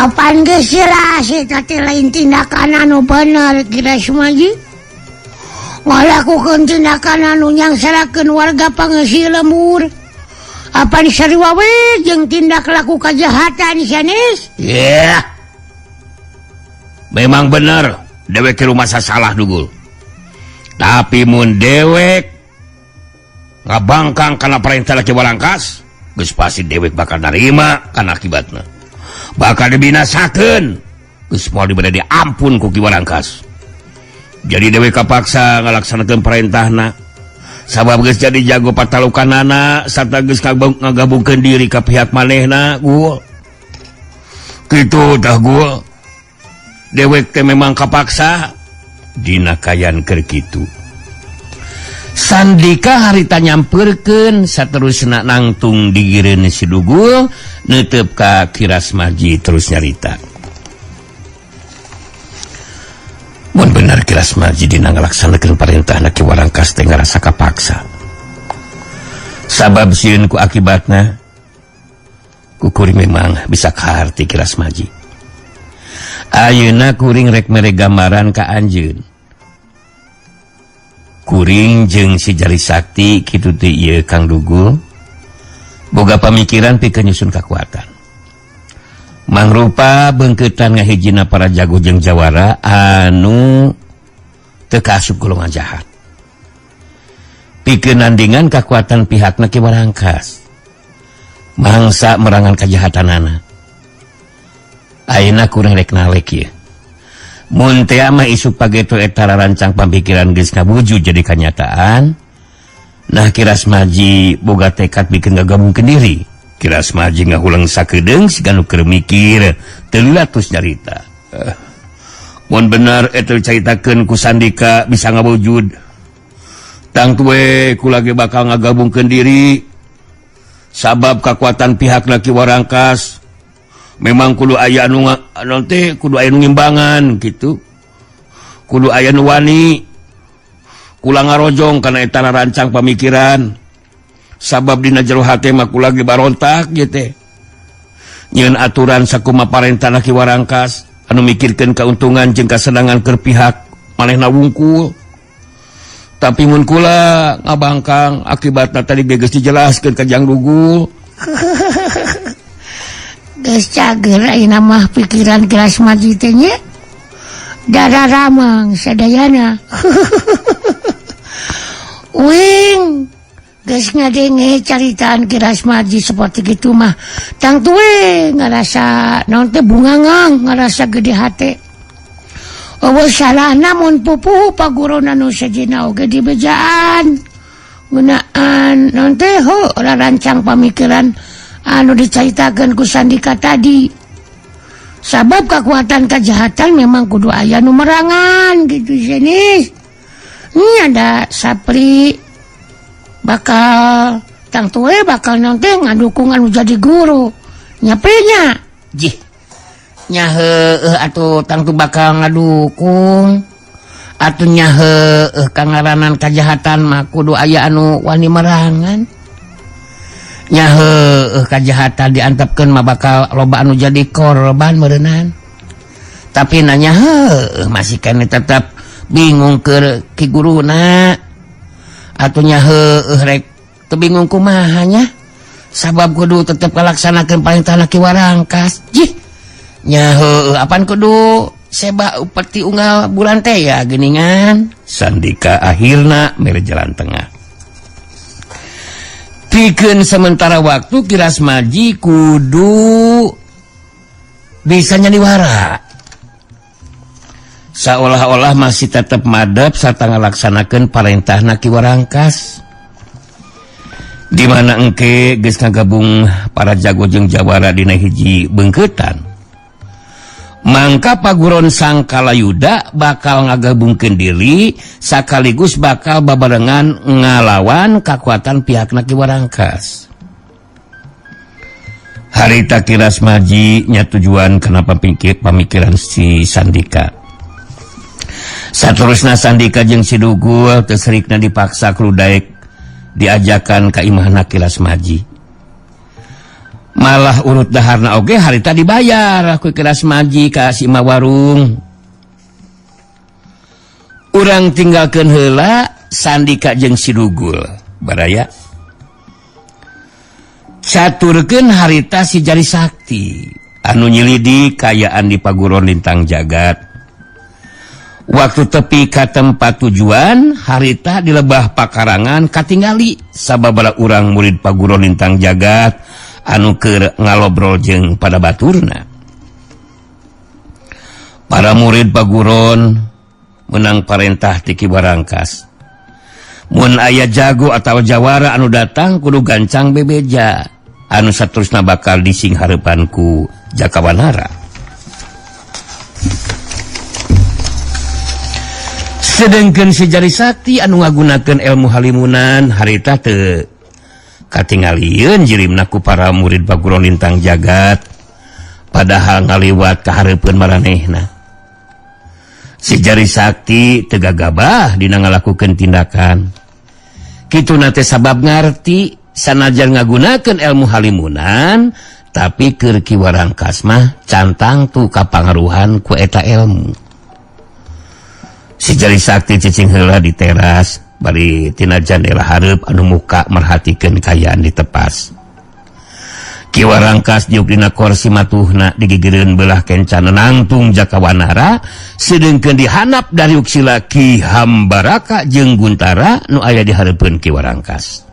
Kapan geus sirasi teh lain tindakan anu bener Kiras Maji. Ngalakukeun tindakan anu nyangsarakeun warga Pangeusi Lembur. Apan sarua we jeung tindak laku kajahatan sanes. Yeah. Memang bener dewek ke rumah salah dugul. Tapi mun dewek ngabangkang kana perintah laki Warangkas, geus pasti dewek bakal narima kana akibatna. Bakal dibinasakeun. Geus moal diberi ampun ku Ki Warangkas. Jadi dewek kapaksa ngalaksanakeun perintahna. Sabab geus jadi jago patalukanana sarta geus ngagabungkeun diri ka pihak manehna gul. Kitu tah gul. Dewek teh memang kapaksa dina kayan keur kitu. Sandika harita nyampeurkeun saterusna nangtung digireun si Dugul neuteup ka Kiras Maji terus nyarita. Mun bener Kiras Maji dina ngalaksanakeun parentahna Ki Warangkas teh ngarasa kapaksa. Sabab sieun ku akibatna kuring memang bisa kaharti Kiras Maji. Ayeuna kuring rek mere gambaran ka anjeun. Kuring jeung si Jari Sakti kitu teh ieu Kang Dugul boga pamikiran pikeun nyusun kakuatan. Mangrupa beungkeutan ngahijina para jago jeung jawara anu teu kaasup golongan jahat. Pikeun nandingan kakuatan pihakna Ki Warangkas. Mangsa merangan kajahatanana. Ayeuna kuring rek nalek ieu. Mun teh mah isu pageto eta rancang pamikiran geus kabujud jadi kanyataan. Nah Kiras Maji boga tekad bikin ngagabungkeun diri. Kiras Maji ngahulang sakedeung siga nu keur mikir teu latus nyarita. Mun bener eta caritakeun ku Sandika bisa ngawujud. Tang tuwe kula ge bakal ngagabungkeun diri. Sabab kakuatan pihakna Ki Warangkas memang kudu aya anu teh kudu aya nu ngimbangan kitu. Kudu aya nu wani. Kula ngarojong kana eta rancang pamikiran. Sabab dina jero hate mah kula ge barontak ieu teh. Nyieun aturan sakumaha parentahna Ki Warangkas anu mikirkeun kauntungan jeung kasenangan keur pihak manehna wungkul. Tapi mun kula ngabangkang akibatna tadi geus dijelaskeun ka Jang Dugul. Geus cager ayeuna mah pikiran Kiras Maji teh nya. Dara ramang sadayana. Wing geus ngadenge caritaan Kiras Maji seperti kitu mah. Tang tuwe ngarasa naon teh bungangang, ngarasa gede hate. Eueuh salahna mun pupuh paguruna nu sajina oge dibejaan. Ngeunaan naon teh rancang pamikiran anu dicaritakeun ku Sandika tadi. Sabab kekuatan kejahatan memang kudu aya nu merangan gitu jenis. Ini ada Sapri bakal tang tuwe bakal nanti ngadukung anu jadi guru. Nyaprinya jih nya heueuh atuh tang tu bakal ngadukung atuh nya heueuh kangaranan kejahatan mah kudu aya anu wani merangan. Nya heueuh kajahatan diantepkeun mah bakal loba anu jadi korban meureunana. Tapi nanya heueuh masih kene tetep bingung keur ki guruna. Atuh nya heueuh rek teu bingung kumaha nya. Sabab kudu tetep kalaksanakeun parentahna Ki Warangkas. Jih. Nya heueuh apan kudu seba upeti unggal bulan teh ya geuningan. Sandika akhirna mere jalan tengah. Pikeun sementara waktu Kiras Maji kudu bisa nyadiwara. Seolah-olah masih tetap madep sarta ngalaksanakeun parentahna Ki Warangkas. Di mana engke geus ngagabung para jago jeung jawara dina hiji beungkeutan. Mangka paguron Sang Kalayuda bakal ngagabungkeun diri sakaligus bakal babarengan ngalawan kakuatan pihakna Ki Warangkas. Harita Kiras Maji nya tujuan kenapa pamikiran si Sandika. Saterusna Sandika jeung si Dugul teu serikna dipaksa kuludaek diajakan ka imahna Kiras Maji. malah urut daharna oge harita dibayar ku Kiras Maji ka si imah warung. Urang tinggalkeun heula Sandika jeung si Dugul baraya caturkeun harita si Jari Sakti anu nyilidi kayaan di paguron lintang jagat. Waktu tepi ka tempat tujuan harita di lebah pakarangan katingali sababaraha urang murid paguron lintang jagat anu keur ngalobrol jeung pada baturna. Para murid paguron menang parentah ti Ki Warangkas. Mun aya jago atau jawara anu datang kudu gancang bebeja anu saterusna bakal dising hareupanku Jakawanara. Sedengkeun si Jari Sakti anu ngagunakeun ilmu halimunan harita teu katingalieun jirimna ku para murid paguron lintang jagat padahal ngaliwat ka hareupeun maranehna. Si Jari Sakti teu gagabah dina ngalakukeun tindakan. Kituna teh sabab ngarti sanajan ngagunakeun ilmu halimunan tapi keur Ki Warangkas mah cantang tu kapangaruhan ku eta ilmu. Si Jari Sakti cicing heula di teras bari tina jandela hareup anu muka merhatikeun kayaan di tepas. Ki Warangkas diuk dina kursi matuhna digigireun belah kencan nangtung Jakawanara sedengkeun dihanap dari uksila Ki Hambaraka jeung Guntara nu aya di hareupeun Ki Warangkas.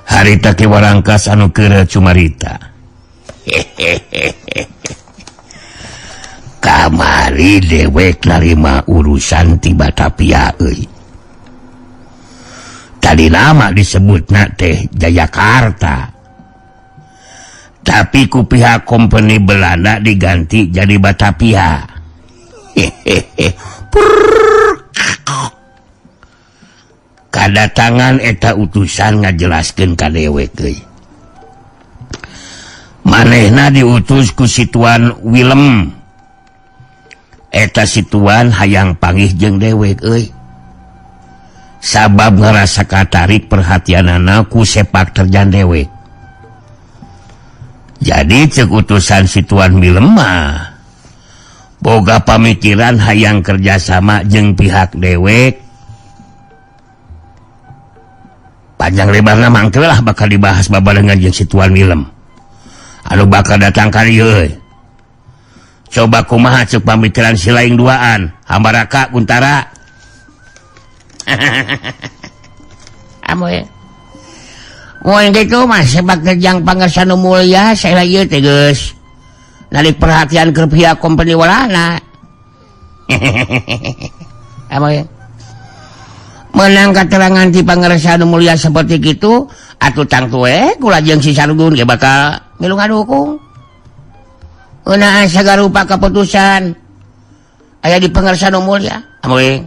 Harita Ki Warangkas anu keur cumarita. Kamari dewek narima urusan ti Batavia euy. Tadi nama disebutna teh Jayakarta. Tapi ku pihak kompeni Belanda diganti jadi Batavia. Kadatangan eta utusan ngajelaskeun ka dewek euy. Manehna diutus ku si Tuan Willem. Eta si Tuan hayang panggih jeung dewek euy. Sabab ngerasa katarik perhatianana ku sepak terjang dewek. Jadi cek utusan si Tuan Willem mah boga pamikiran hayang kerjasama jeung pihak dewek. Panjang lebarna mangkel lah bakal dibahas babarengan jeung si Tuan Willem anu bakal datang ka dieu euy. Coba kumaha cek pamikiran si laing duaan Hambaraka Guntara. Amoy mun kitu mah sebab kerjang pangersanu mulia saela ieu teh geus narik perhatian ke pihak kompeni walana. Amoy menang katerangan ti pangersanu mulia seperti kitu atuh tang tueh kula jeung si Sargun ge bakal milu ngadukung. Eunaan sagarupa keputusan aya di pangersanu mulia. Amoy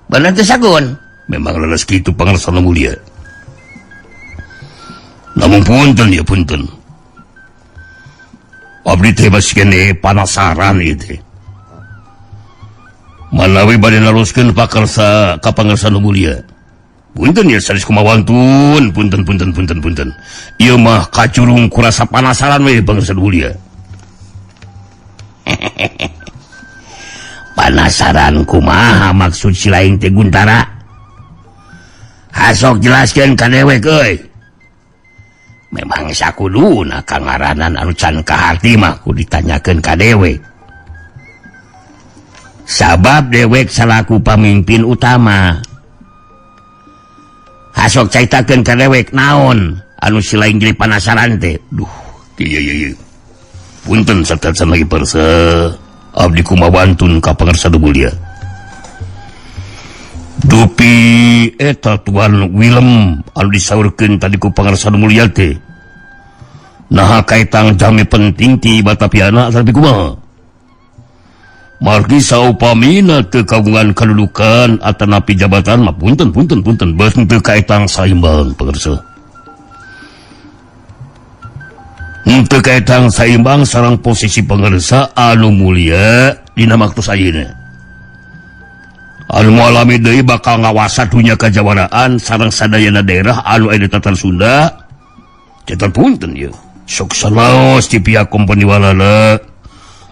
bener teh Sagun? Memang leles kitu pangersanu mulia. Namun punten ya punten. Abdi teh masih kene panasaran ieu teh. Manawi bade naroskeun pakarsa ka pangersanu mulia. Punten ya sanes kumawantun, punten. Ieu mah kacurung kurasa panasaran we pangersanu mulia. Panasaran kumaha maksud si laing teh Guntara? Hasok jelaskeun ka dewek euy. Memang sakuduna kangaranan anu can kaharti mah ku ditanyakeun ka dewek. Sabab dewek salaku pamimpin utama. Hasok caitakeun ka dewek naon anu si laing jadi panasaran teh. Duh, iya. Punten sarta lagi persa. Abdi kumawantun ka pangersanu mulia. Dupi eta Tuan Willem anu disaurkeun tadi ku pangersanu mulia teh. Naha kaitang jami penting ti Bataviana tapi kumaha? Margi saupamina teu kagungan kadudukan atanapi jabatan mah punten beus teu kaitang saimbang pangersa. Henteu kaitang saimbang sareng posisi pangersa anu mulia dina maktos ayeuna. Anu moalami deui bakal ngawasa dunya kajawaraan sareng sadayana daerah anu aya di tataran Sunda cetar punten ya sok salaos di pihak kompeni walala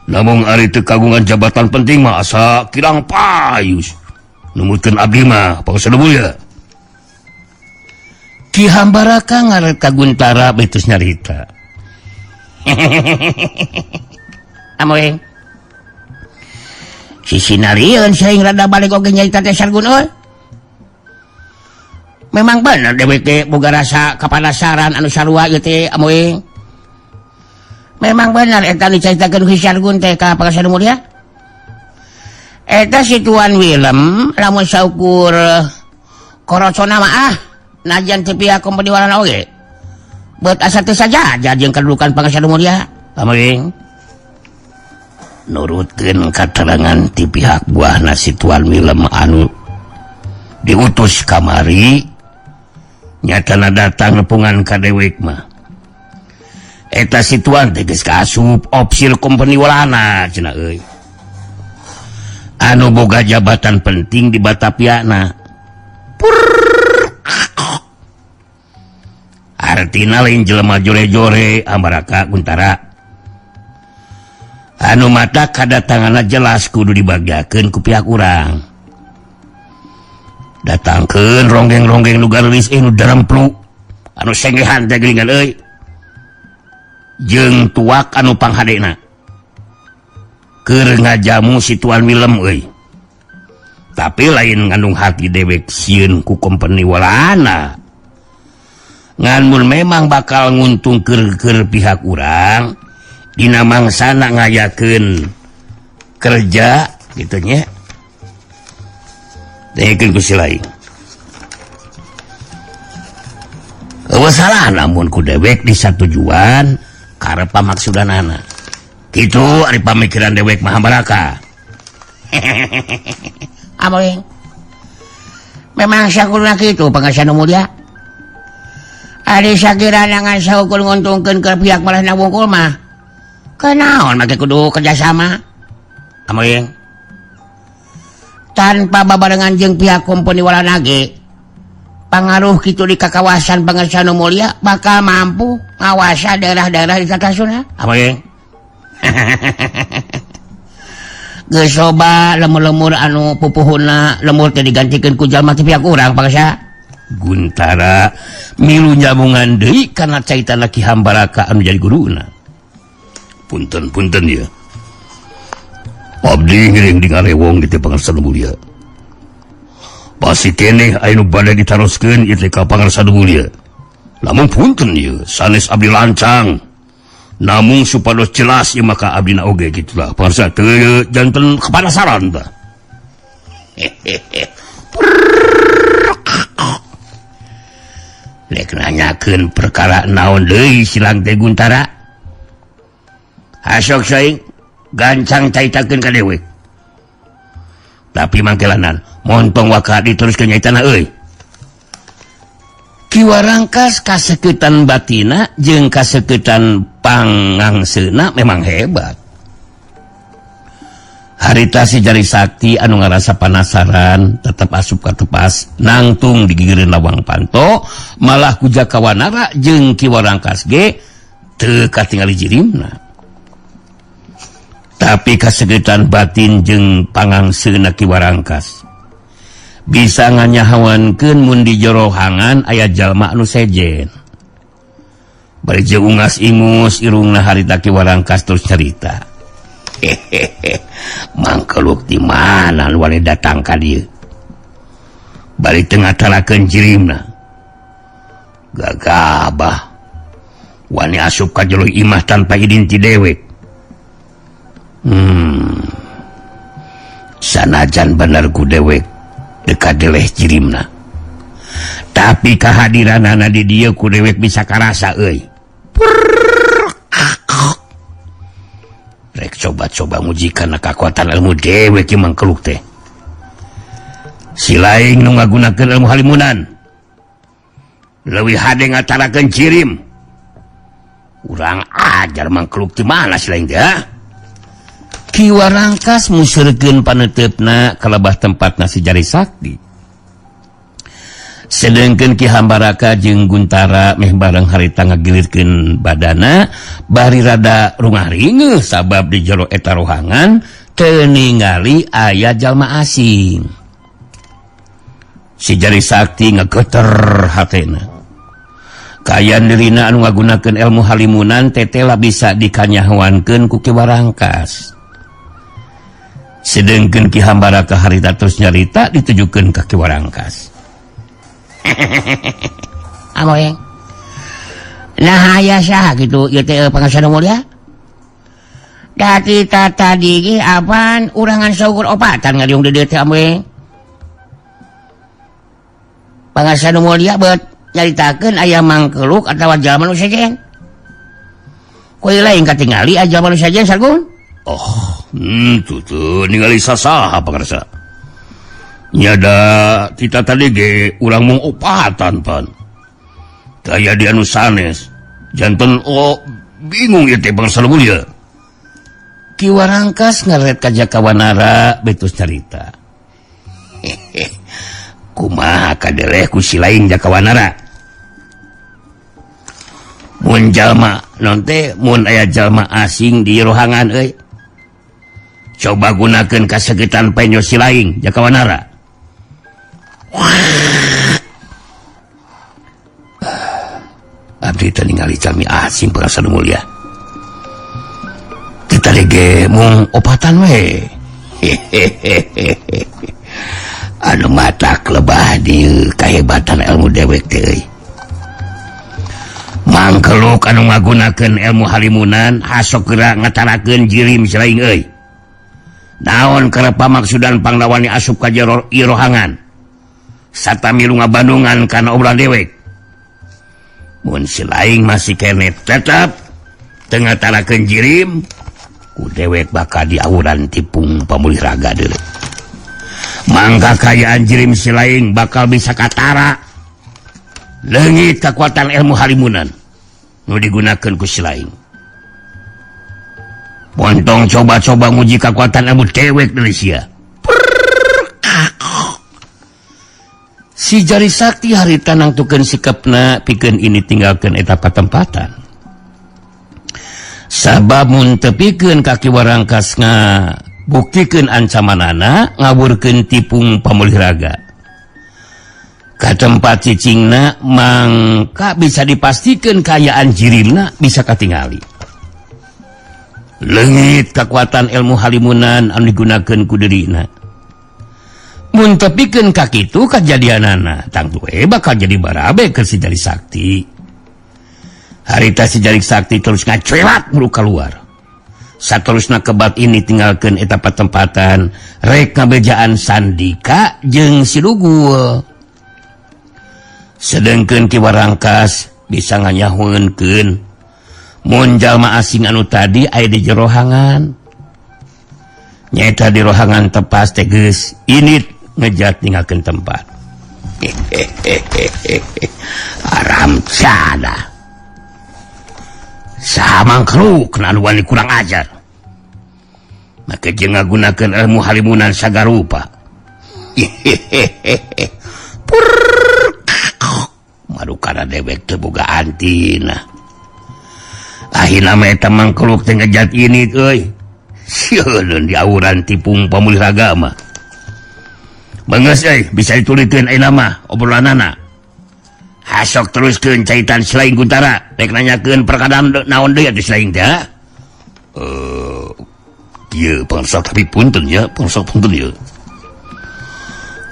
namun ari teu kagungan jabatan penting mah asa kirang payus numutkeun abdi mah pangasana mulia Ki Hambaraka ngaret ka Guntara betus nyarita amoy si sinarieun saing rada balik oge nyarita teh Sargun euy memang bener dewek teh boga rasa kapanasaran anu sarua ieu teh amoy memang bener eta dicaritakeun ku Sargun teh ka Pangasana Mulia eta si Tuan Willem lamun saukur korocona mah najan teu pihak kompeni walana oge beut asa teu sajaja jeung kadudukan Pangasana Mulia amoy nurutkeun katerangan ti pihak buahna si Tuan Willem anu diutus kamari nyatana datang nepungan ka dewek mah eta si Tuan teh geus kaasup opsir kompeni walana cenah euy anu boga jabatan penting di Batapiana artina lain jelema jore-jore Hambaraka Guntara anu mata kadatanganna jelas kudu dibagiakeun ku pihak urang datangkeun ronggeng-ronggeng nu garis nu daremplu anu senggehan teh geuningan euy jeung tuak anu panghadena keur ngajamu si Tuan Willem euy tapi lain ngandung hati dewek sieun ku kompeni walana ngan mun memang bakal nguntung keur pihak urang dina mangsana ngayakeun kerja kitu nya dekeun ku si lain eueuh salah namun ku dewek disatujuan karep pamaksudanana kitu ari pamikiran dewek mah Hambaraka amoy memang sakurna kitu Pangasana Mulia ari sakirana ngan saukul nguntungkeun ke pihak malahna wungkul mah kenaon make kudu kerjasama amoy tanpa babarengan jeung pihak kompeni walana ge pangaruh kitu di kakawasan Pangasana Mulia bakal mampu ngawasa daerah-daerah di Tatasuna amoy geus coba lemur-lemur anu pupuhuna lemur teh digantikeun ku jalma ti pihak urang Pangasa Guntara milu nyambungan deui kana caitana Ki Hambaraka anu jadi guruna punten ya abdi ngiring di ngarewong di Pangasana Mulia pasti keneh aya nu bade ditaroskeun ieu teh ka Pangasana Mulia lamun punten ya sanes abdi lancang namun supados jelas ya maka abdi na oge gitulah pangarsa teu janten kepanasaran tah lek nanyakeun perkara naon deui silang teh Guntara hasok saing gancang caitakeun ka dewek tapi mangkelanan montong waka diteruskeun nyaitana euy Ki Warangkas kaseuketan batina jeung kaseuketan pangangseuna memang hebat harita si Jari Sakti anu ngarasa panasaran tetep asup ka tepas nangtung di gigireun lawang panto malah ku Jakawanara jeung Ki Warangkas ge teu katingali jirimna tapi kaseuketan batin jeung pangangseuna Ki Warangkas bisa nganyahawankeun mun di jero hangan aya jalma anu sejen bari jeung ungas ingus irungna harita Ki Warangkas terus cerita mangkeluk di mana nu wani datang ka dieu bari teu ngatarakeun jirimna gagabah wani asup ka jero imah tanpa idin ti dewek sanajan bener ku dewek dekat deleh jirimna tapi kehadiranana di dieu ku dewek bisa karasa euy rek coba-coba ngujikan kakuatan ilmu dewek ieu mangkeluk teh si laing nu ngagunakeun ilmu halimunan leuwih hade ngatarakeun jirim urang ajar mangkeluk ti mana si laing teh Ki Warangkas musyrikeun paneuteupeuna kalebah tempatna si Jari Sakti sedangkan Ki Hambaraka jeung Guntara meh bareng harita ngagilirkeun badana bari rada rungah-ringeuh sabab di jero eta rohangan teu ningali aya jalma asing. Si Jari Sakti ngageter hatena. Kayan dirina anu ngagunakeun ilmu halimunan tetela bisa dikanyahoankeun ku Ki Warangkas. Sedangkan Ki Hambaraka harita terus nyarita ditujukeun ka Ki Warangkas. Amoy. Nah aya saha kitu ieu teh Pangarsana Mulya? Da kita tadi ge apaan urangan saukur opatan ngadiung di dieu teh amoy. Pangarsana Mulya beut nyaritakeun aya mangkeluk atawa jalma nu sejen. Koe lain katingali aya jalma nu sejen Sargun? Oh, tuh ningali sasaha pangarsa. Nyada kita tadi ge urang mung opatan pan. Daya di anu sanes. Janten bingung ieu teh Pangarsana Mulya. Ki Warangkas ngaret ka Jakawanara betus carita. Kumaha kadeleh ku si laing Jakawanara. Mun jalma non teh mun aya jalma asing di rohangan euy. Coba gunakeun kasagetan penyo si laing Jakawanara. Abdi teh ningali jalmi asing Pangarsana Mulya. Kita lege mung opatan we. Anu mata lebah di kahebatan ilmu dewek teh. Mangkeluk anu ngagunakeun ilmu halimunan hasok geura ngatarakeun jirim si laing euy. Naon kana pamaksudan panglawani asup ka jero irohangan. Sata milu ngabandungan kana obrolan dewek. Mun si laing masih kene tetep teu ngatarakeun jirim ku dewek bakal diawuran tipung pamulih raga deuleu. Mangga kayaan jirim si laing bakal bisa katara leungit kekuatan ilmu halimunan nu digunakeun ku si laing. Montong coba-coba nguji kekuatan ilmu dewek deui sia. Si Jari Sakti harita nangtukeun sikapna pikeun ini tinggalkeun eta patempatan. Sabab mun teu pikeun ka Ki Warangkas buktikeun ancamanana ngawurkeun tipung pamulih raga. Ka tempat cicingna mangka bisa dipastikeun kaayaan jirimna bisa katingali. Leungit kekuatan ilmu halimunan anu digunakeun ku dirina. Mun teu pikeun ka kitu kajadianana tangtu bakal jadi barabe ke si Jari Sakti. Harita si Jari Sakti terus ngacuelat buru keluar. Saterusna kebat ini tinggalkeun eta patempatan rek ngabejaan Sandika jeung si Lugul. Sedengkeun Ki Warangkas bisa nganyahoeunkeun mun jalma asing anu tadi aya di jero rohangan. Nyaeta di rohangan tepas teh geus init ngejat ninggalkeun tempat. Aram sada. Samangkruk anu wani kurang ajar. Maka jeung ngagunakeun ilmu halimunan sagarupa. Marukana dewek teu boga antina. Ahina mah eta mangkruk teh ngejat ini euy. Sieun diawuran tipung pamulih raga mah. Beungeus euy bisa ditulikeun ayeuna mah obrolanana. Hasok teruskeun caitan si laing Guntara rek nanyakeun perkara naon deui atuh si laing teh. Ieu Pangarsa tapi punten nya, Pangarsa punten ieu.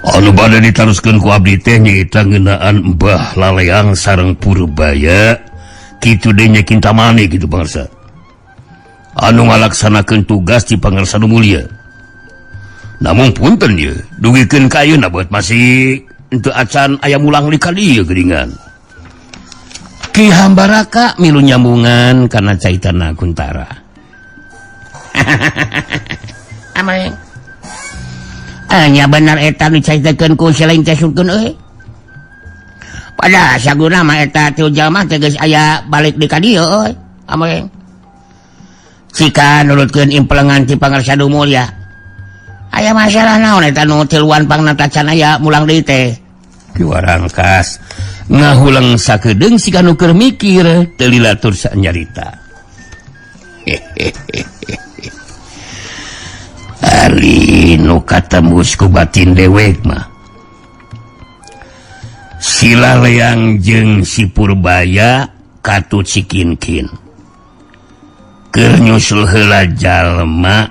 Anu bade ditaruskeun ku abdi teh nyaeta ngeunaan Mbah Laleang sareng Purbaya kitu deui nya kintamani kitu Pangarsa. Anu ngalaksanakeun tugas di Pangarsana Mulya. Namun punten ieu dugikeun ka ayeuna beut masih teu acan aya mulang li ka dieu geuningan. Ki Hambaraka milu nyambungan kana caitana Guntara. Amoy. Nya bener eta nu caritakeun ku si laing teh surkeun euy. Pada saguna mah eta teu jalma teh geus aya balik di ka dieu euy. Amoy. Cika nurutkeun implengan ti Pangarsana Mulya. Aya masalah naon eta nu tiluan pangnatacan aya mulang deui teh. Kiwarangkas ngahulang sakedeung si kanu keur mikir teu lilatur sanyarita. Ari nu katembus ku batin dewek mah si Laleang jeung si Purbaya katut si Kinkin keur nyusul heula jalma.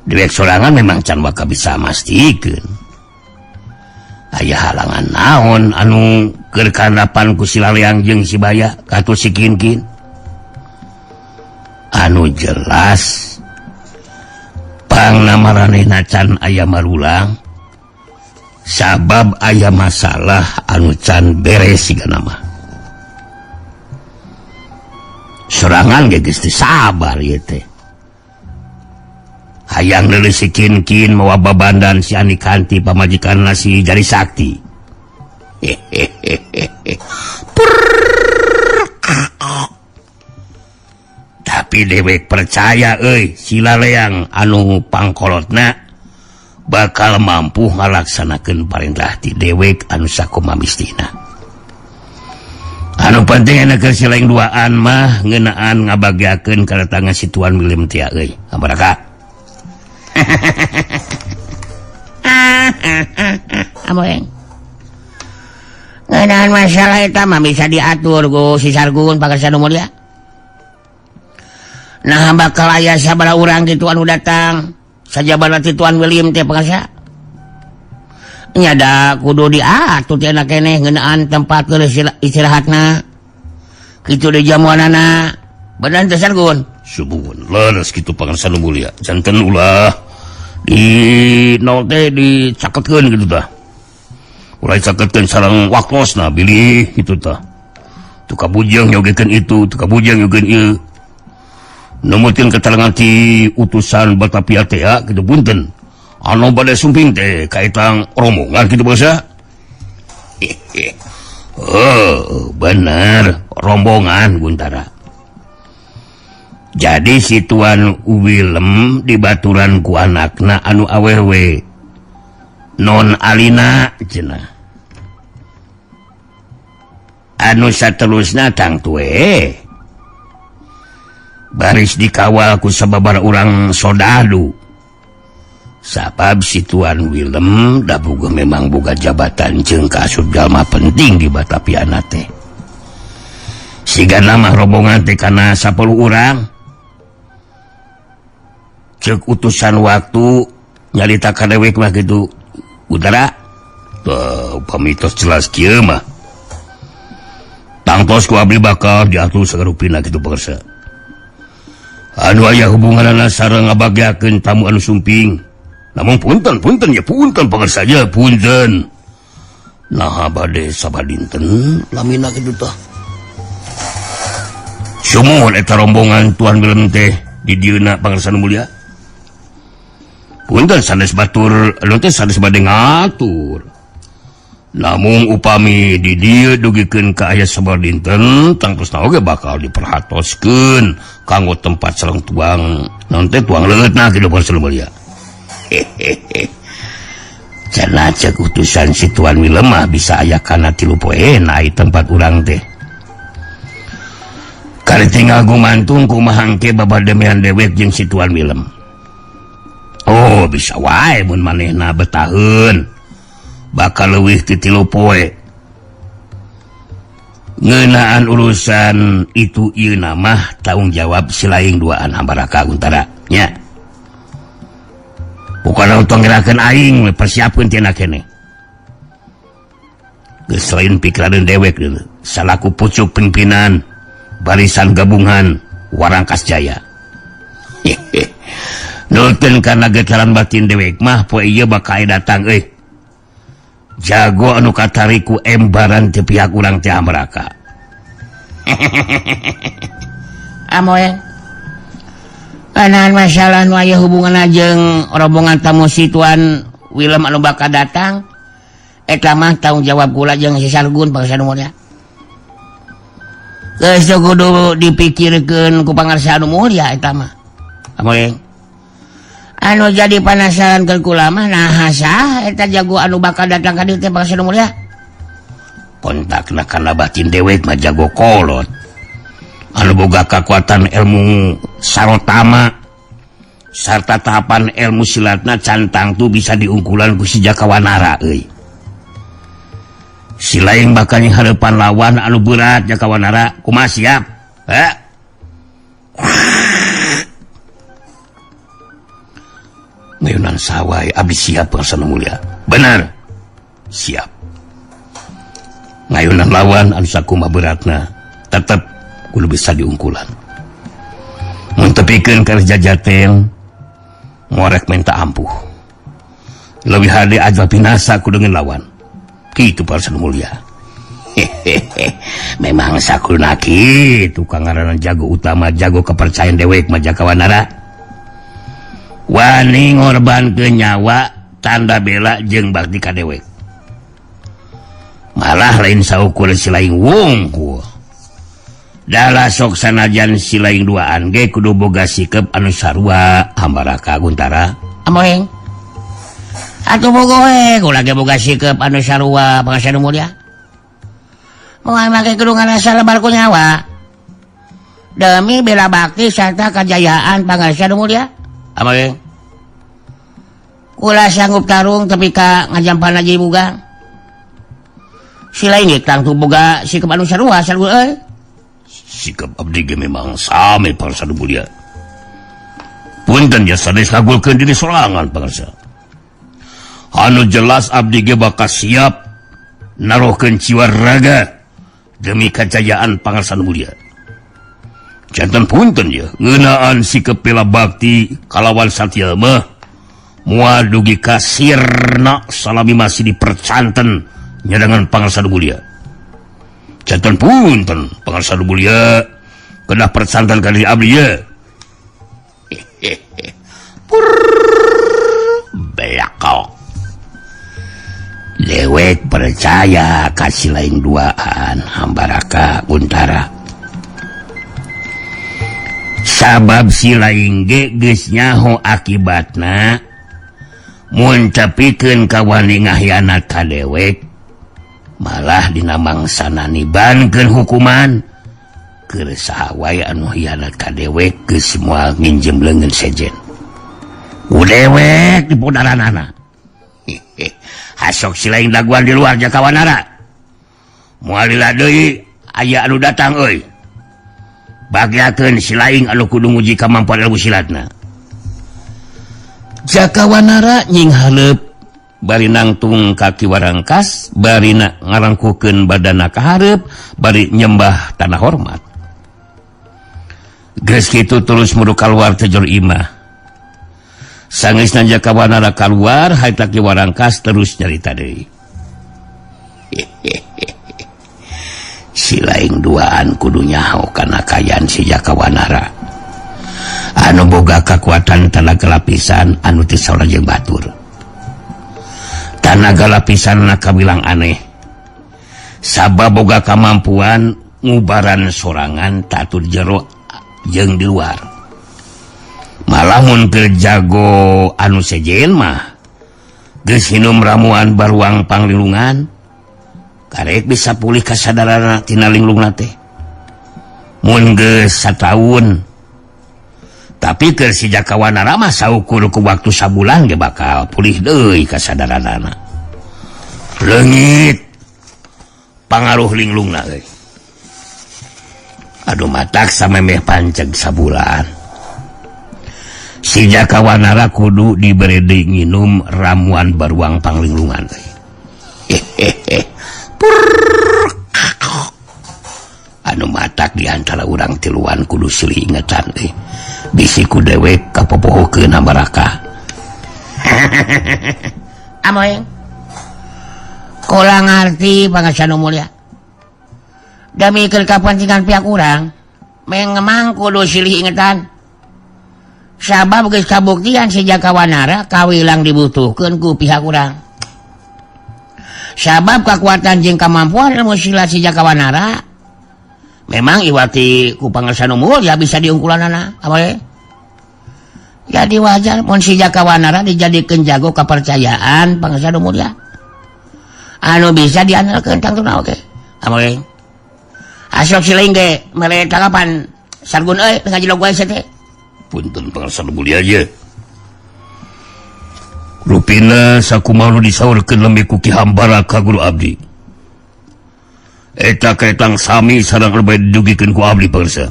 Dewek sorangan memang can waka bisa mastikeun aya halangan naon anu keur kandapan ku si Laleang jeung si Baya katut si Kinkin. Anu jelas pangna maranehna can aya marulang sabab aya masalah anu can beres sigana mah. Sorangan ge geus teu sabar ieu teh. Hayang deuleu si Kinkin mawa babandan si Anikanti pamajikanna si Jari Sakti. Tapi dewek percaya si Laleang anu pangkolotna bakal mampu ngalaksanakeun parentah ti dewek anu sakumaha mistina. Anu penting enak si lain duaan mah ngeunaan ngabagiakeun kadatangan si Tuan William tia Amaraka. Amoeng. Ngeunaan masalah eta mah bisa diatur ku si Sargun Pangarsa Nu Mulya. Nah bakal aya sabaraha urang kitu anu datang sajabana ti Tuan William teh Pangarsa. Nya da kudu diatur teh enak keneh ngeunaan tempat keur istirahatna. Kitu di jamuanana. Bener teh Sargun? Subuhun leres kitu Pangarsa Nu Mulya. Janten ulah di naon teh dicaketkeun kitu tah. Ulah dicaketkeun sareng waklosna bilih kitu tah. Tu kabujang nyogekeun itu, tu kabujang nyogeun ieu. Nemutin keterangan ti utusan Batavia teh kitu punten. Anu bade sumping teh kaitang rombongan kitu bangsa. Oh, bener rombongan Guntara. Jadi si Tuan Willem dibaturan ku anakna anu awewe non Alina cenah. Anu saterusna tang tue baris dikawal ku sababaraha urang sodadu. Sabab si Tuan Willem da boga memang boga jabatan jeung kaasup jalma penting di Bataviana teh. Sigana mah rombongan teh kana 10 urang. Cek utusan waktu nyarita ka dewek mah kitu. Utara pamitos jelas kieu mah. Tangtos ku abdi bakal diatur sagarupina kitu Pangarsa. Anu aya hubunganana sareng ngabagiakeun tamu anu sumping. Namun punten ya punten Pangarsa aja punten. Nah bade sabadinten lamina kitu tah. Sumuhun eta rombongan Tuan Willem teh di dieuna Pangarsa Nu Mulya. Punten sanes batur anu teh sanes bade ngatur. Namun upami di dieu dugikeun ka aya sabadinten tangtosna oge bakal diperhatoskeun kanggo tempat sareng tuang naon teh tuang leutna kitu Pangarsa Nu Mulya. Cenah cek utusan si Tuan Willem mah bisa aya kana 3 poe naik tempat urang teh. Kali tinggal gumantung kumaha engke babademean dewek jeung si Tuan Willem. Oh bisa wae mun manehna betaheun bakal leuwih ti 3 poe. Ngeunaan urusan itu ieu mah tanggung jawab si laing duaan Amaraka Guntara nya. Bukan untuk ngerakeun aing persiapkeun tina keneh. Geus lain pikiran dewek deuleu salaku pucuk pimpinan barisan gabungan Warangkas Jaya. Nulkeun kana getaran batin dewek mah poe ieu bakal datang jago anu katariku embaran ti pihak urang teh Amaraka. Amoeng. Anaan masalah nu aya hubunganna jeung rombongan tamu si Tuan Willem anu bakal datang eta mah tanggung jawab kula jeung si Sargun Pangarsa Nu Mulya. Geus kudu dipikirkeun ku Pangarsa Nu Mulya eta mah. Amoeng. anu jadi penasaran ke kulama nah eta jago anu bakal datang ka dieu teh Pangarsa Nu Mulya kontakna kana batin dewek mah jago kolot anu boga kakuatan ilmu sarotama sarta tahapan ilmu silatna cantang tuh bisa diungkulan ku si Jakawanara euy si laing bakal harapan lawan anu berat Jakawanara kumaha siap ngayunan sawai abdi siap Pangarsa Nu Mulya benar siap ngayunan lawan anu sakumaha beratna tetep kudu bisa diungkulan mun tepikeun ka jajaten ngorek minta ampuh leuwih hade aja binasa ku dengan lawan kitu Pangarsa Nu Mulya memang sakulna kitu kangaranan jago utama jago kepercayaan dewek mah Jakawanara wani ngorbankeun nyawa tanda bela jeung bakti ka dewek malah lain saukur si laing wungkul dalah sok sanajan si laing duaan ge kudu boga sikep anu sarua hambaraka Guntara amoeng atuh boga we ulah ge boga sikep anu sarua Pangarsa Nu Mulya moal make kudu ngarasa lebar ku nyawa demi bela bakti sarta kajayaan Pangarsa Nu Mulya amoeng kula sanggup tarung tapi ka ngajampan aja boga si lain ge tang tuh boga sikep anu sarua euy sikap abdi ge memang same Pangarsa Nu Mulya punten ya sanes ngagulkeun diri sorangan Pangarsa anu jelas abdi ge bakal siap narohkeun jiwa raga demi kejayaan Pangarsa Nu Mulya janten punten ya ngeunaan sikap bela bakti kalawan satya mah moal dugi ka sirna salami masih dipercanten nyadangan Pangarsa Nu Mulya janten punten Pangarsa Nu Mulya kena percanten ka diri abdi ya beakok dewek percaya kasih lain duaan hambaraka Guntara sabab si lain ge geus nyaho akibatna mun capikeun ka wani ngahyanat ka dewek malah dina mangsana nibankeun hukuman keur saha wae anu hianat ka dewek geus moal nginjem leungeun sejen ku dewek di podaranana hasok si lain daguan di luar Jakawanara moal lila deui aya anu datang euy bagiakeun si lain anu kudu nguji kamampuan ilmu silatna Jakawanara nying haleup bari nangtung kaki warangkas bari ngarangkukeun badana ka hareup bari nyembah tanah hormat geus kitu terus mudu kaluar teh jor imah sangeusna Jakawanara kaluar haita ki warangkas terus nyarita deui si laing duaan kudu nyaho kana kayaan si Jakawanara anu boga kakuatan tanaga lapisan anu teu saora jeung batur tanaga lapisan na kabilang aneh sabab boga kamampuan ngubaran sorangan tatur jero jeung di luar malah mun teu jago anu sejen mah geus hinum ramuan baruang panglilungan karek bisa pulih kasadaranna tina linglungna teh mun geus sataun tapi keur si Jakawanara mah saukur ku waktu sabulan ge bakal pulih deui kasadaranana leungit pangaruh linglungna euy aduh matak samemeh panceg sabulan si Jakawanara kudu diberi nginum ramuan baruang panglilungan euy anu matak diantara urang tiluan kudu silih ingetan euy bisi ku dewek kapopohokeun hambaraka amoeng kula ngarti Pangarsa Nu Mulya da mikir kapentingan pihak urang memang kudu silih ingetan sabab geus kabuktian si Jakawanara kawilang dibutuhkeun ku pihak urang sabab kekuatan jeung kamampuan ilmu silat si Jakawanara memang iwati ku Pangarsa Nu Mulya bisa diungkulanana amoe jadi wajar mun si Jaka Wanara dijadikeun jago kepercayaan Pangarsa Nu Mulya anu bisa diandalkeun Kang Tuna oge amoy asok sileung ge mere tanggapan sargun euy ngajilog wae teh punten Pangarsa Nu Mulya ye rupina sakumaha nu disaurkeun lembe ku Ki Hambara ka guru abdi eta kaitang sami sareng lebay didugikeun ku abdi Pangarsa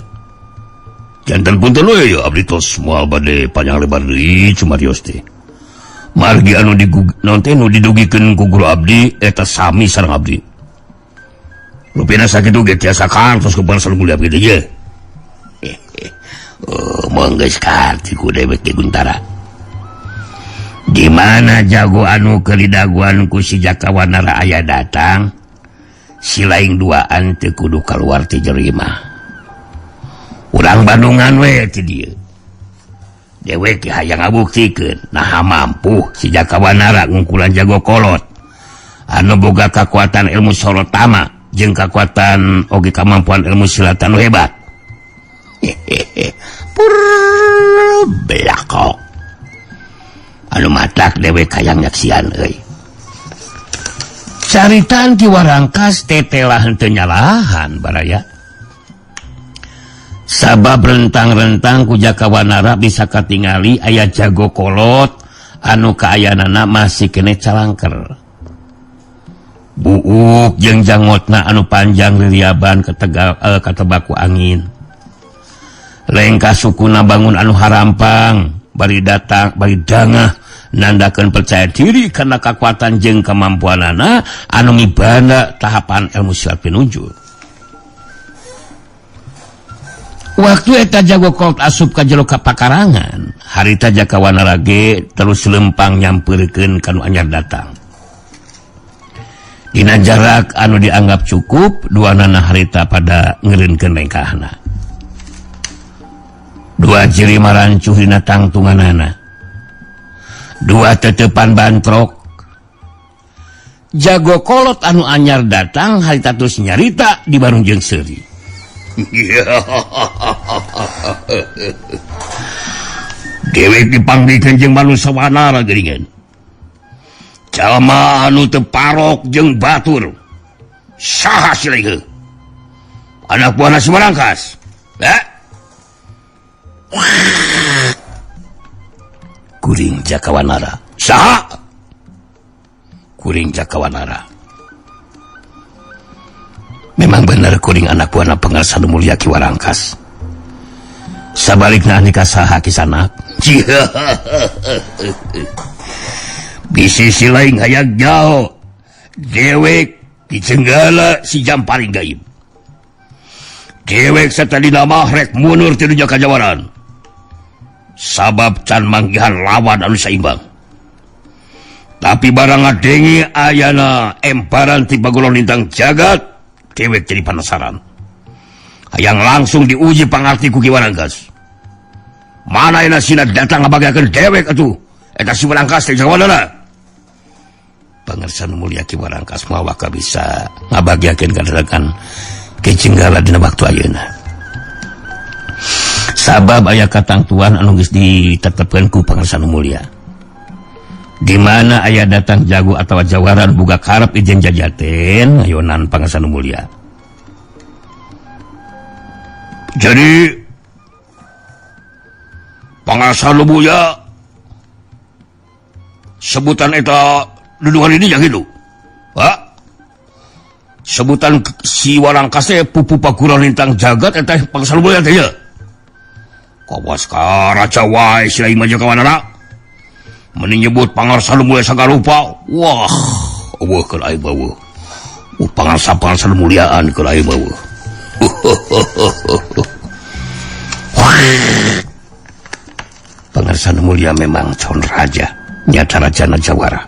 janten punten we ya abdi tos moal bade panjang lebar deui cumarios teh margi anu nu didugikeun ku guru abdi eta sami sareng abdi rupina sakitu ge tiasa kantos ku Pangarsa Nu Mulya kitu ye moal geus karti ku dewek di Guntara di mana jago anu kelidaguan ku si Jaka Wanara aya datang si laing duaan teu kudu kaluar ti jeri mah urang Bandungan we ti dieu dewek hayang ngabuktikeun naha mampu si Jaka Wanara ngungkulan jago kolot anu boga kakuatan ilmu sorotama jeung kakuatan oge kamampuan ilmu silat anu hebat pur belakok anu matak dewek hayang nyaksian euy caritan ti Warangkas tetelah henteu nyalahan baraya sabab rentang-rentang ku Jaka Wanara bisa katingali aya jago kolot anu kaayanana masih kene calangker buuk jeung jangotna anu panjang liliaban katebaku angin lengkah sukuna bangun anu harampang bari datang bari dangah nandakeun percaya diri karena kekuatan jeung kemampuanana anu mibanda tahapan ilmu silat pinunjul waktu eta jago kolot asup ka jero kapakarangan harita Jaka Wanara ge terus lempang nyampeurkeun kanu anyar datang dina jarak anu dianggap cukup duanana harita pada ngeureunkeun lengkahna dua jeri marancuh dina tangtunganana dua tetepan bantrok jago kolot anu anyar datang harita terus nyarita di barung jeung seuri dewek dipanggikeun jeung manusia Wanara geuningan jalma anu teu parok jeung batur saha sileuh anak buahna si Warangkas kuring Jaka Wanara saha kuring Jaka Wanara memang bener kuring anak buahna Pangarsa Nu Mulya Ki Warangkas sabalikna ani kasaha kisanak bisi si lain hayang jauh dewek dicenggala si Jamparing Gaib dewek satadina mah rek mundur ti dunya kajawaran sabab can manggihan lawan anu saimbang tapi barang ngadengi ayana emparan ti bagolong lintang jagat dewek jadi penasaran hayang langsung diuji pangarti ku Ki Warangkas mana yana sina datang ngabagakeun dewek atuh eta si Warangkas teh jawabanana Pangarsa Nu Mulya Ki Warangkas mah waka bisa ngabagiakeun kaderakan kecenggala dina waktu ayeuna sabab aya katangtuan anu geus ditetepkeun ku Pangarsa Nu Mulya di mana aya datang jago atawa jawaran boga karep ijen jajaten ayonan Pangarsa Nu Mulya jadi Pangarsa Nu Mulya sebutan eta duduhan ini yang gitu sebutan si Warangkas teh pupu pakuran lintang jagat eta Pangarsa Nu Mulya teh ya kawas ka raja wae si lain Jaka Wanara meni nyebut Pangarsa Nu Mulya sagarupa wah eueuh keur aing beueuh Pangarsa Nu Mulyaan keur aing beueuh Pangarsa Nu Mulya memang calon raja nyata rajana Jawara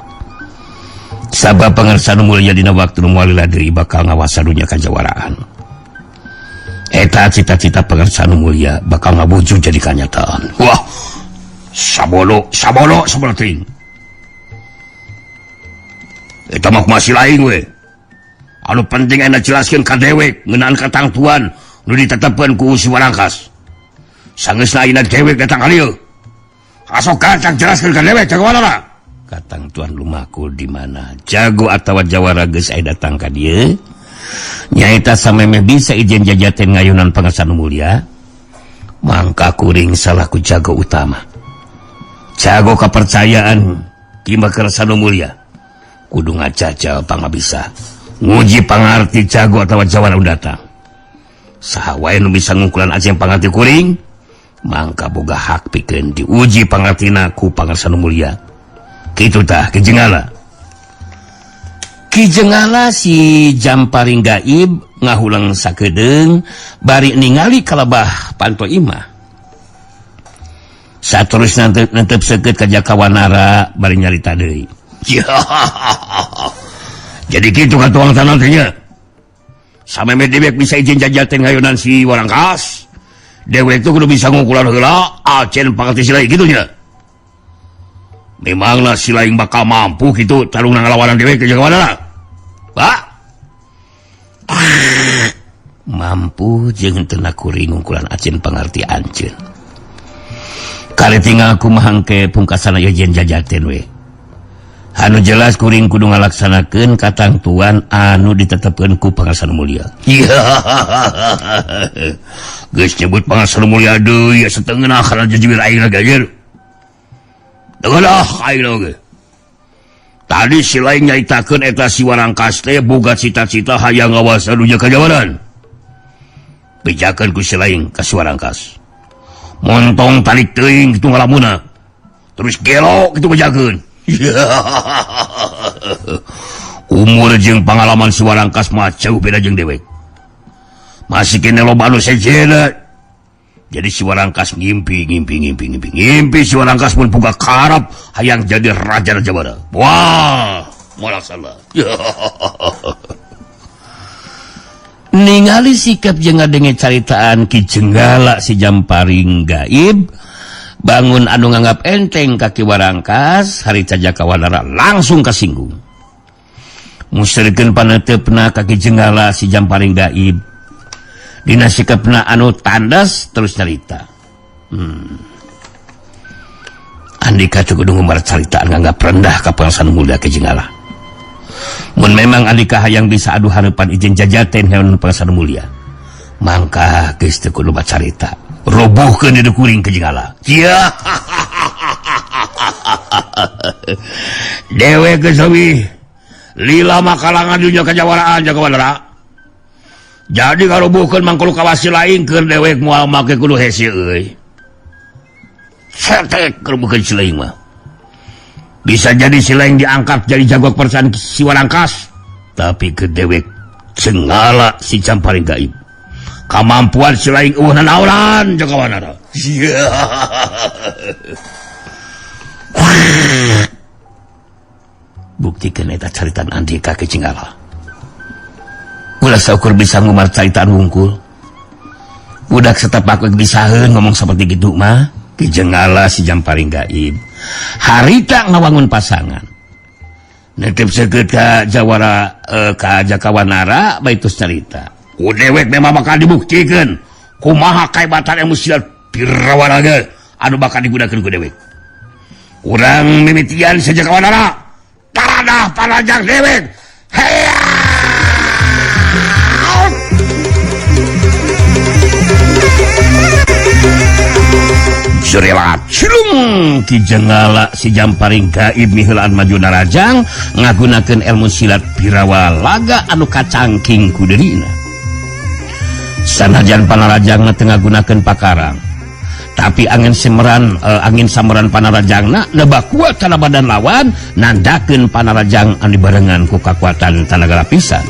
sabab Pangarsa Nu Mulya dina waktu nu moal diri bakal ngawasa dunya kajawaraan eta cita-cita Pangarsa Nu Mulya bakal ngawujud jadi kenyataan wah sabolo ting eta mah masih lain we anu penting ena jelaskeun ka dewek ngeunaan katangtuan nu ditetepkeun ku si Warangkas sangeusna ayeuna dewek datang ka dieu Asok kacang jelaskeun ka dewek Jagawanara. Katang tuan lumaku di mana jago atawa jawara geus aya datang ka dieu. Nyaita sameme bisa ijen jajaten ngayunan pangasan mulia. Mangka kuring salahku jago utama. Jago kepercayaan Ki Makersanu mulia. Kudu ngajajal pangabisa. Nguji pangarti jago atawa jawara datang. Saha wae nu bisa ngungkulan ajeng pangarti kuring, mangka boga hak pikeun diuji pangartina ku Pangersanu mulia. Kitu tah Ki Jenggala. Ki Jenggala si Jamparing Gaib ngahulang sakedeung bari ningali kalebah Panto Imah. Saterusna netep seukeut ka Jakawanara bari nyarita deui. Jadi kitu ka tuang tanah teh nya. Sameme dewek bisa izin jajaten ngayunan si Warangkas. Dewek itu kudu bisa ngungkulan heula acen pangarti silai gitu nya. Memanglah silaing bakal mampu gitu tarung ngalawanan dewek ke Jagawanara. Pak. Mampu jeung teu kuring ngungkulan acen pangarti anceun. Kali tinggal kumaha engke pungkasana yejen jajaten we. Anu jelas kuring kudu ngalaksanakeun katangtuan anu ditetepkeun ku Pangersanu mulia. Geus nyebut Pangersanu mulia deui setengah kana jajibir aing gajer. Dengelah aing oge. Tadi si lain nyaitakeun eta si Warangkas teh boga cita-cita hayang ngawasa dunya kajawaran. Bejakeun ku si lain ka si Warangkas. Montong talik teuing kitu ngalamuna. Terus gelo kitu bejakeun. Umur jeung pengalaman si Warangkas mah jauh beda jeung dewek. Masih kene loba anu sejena. Jadi si Warangkas ngimpi si Warangkas pun buka karap hayang jadi raja Jawara. Wah, moal salah. Ningali sikap jeung ngadenge caritaan Ki Jenggala si Jamparing Gaib, bangun anu nganggap enteng ka Ki Warangkas, harita Jakawanara langsung kasinggung. Musyrikeun panetepna ka Ki Jenggala si Jamparing Gaib. Dina sikapna anu tandas terus nyarita. Andika cukup ngumbar caritaan nganggap rendah ka Pangersanu mulia Ki Jenggala. Mun memang Andika hayang bisa adu hareupan izin jajaten heun Pangersanu mulia, mangka geus teu kudu bacarita. Robohkeun di kuring Ki Jenggala. Ya. Dewe geus leuwih lila makalangan dunya kajawaraan Jagawanara. Jadi kalau bukan mangkulu kawasi lain keur dewek moal make kudu hese euy. Setek kalau bukan si lain mah. Bisa jadi si lain diangkat jadi jago kepercayaan si Warangkas, tapi ke dewek Jenggala si Jamparing Gaib. Kemampuan si lain eueuh naonan Jagawanara. Buktikeun eta caritaan Andika Ki Jenggala. Ulah saukur bisa ngumar caritaan wungkul. Budak setapak disaheun ngomong seperti gitu mah. Ki Jenggala si Jamparing Gaib harita ngawangun pasangan. Netep seukeut ka Jawara ka Jakawanara baitus carita. Ku dewek memang bakal dibuktikeun kumaha kaibatan ilmu silat Pirawaraga anu bakal digunakeun ku dewek. Urang mimitian sa Jakawanara taradah panajang dewek. Heya! Surelat cilung Ki Jenggala si Jamparing Gaib miheulaan maju narajang ngagunakeun ilmu silat Pirawalaga anu kacangking ku deurina. Sanajan panarajangna teu ngagunakeun pakarang, tapi angin sameran panarajangna nebak kuat kana badan lawan nandakeun panarajang anu dibarengan ku kakuatan tanaga lapisan.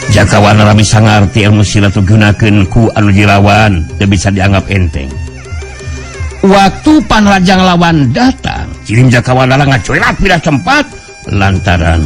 Jakawanara bisa ngarti ilmu silat digunakeun ku anu dilawan teu bisa dianggap enteng. Waktu panrajang lawan datang, kirim Jakawanara ngacoelat pindah tempat lantaran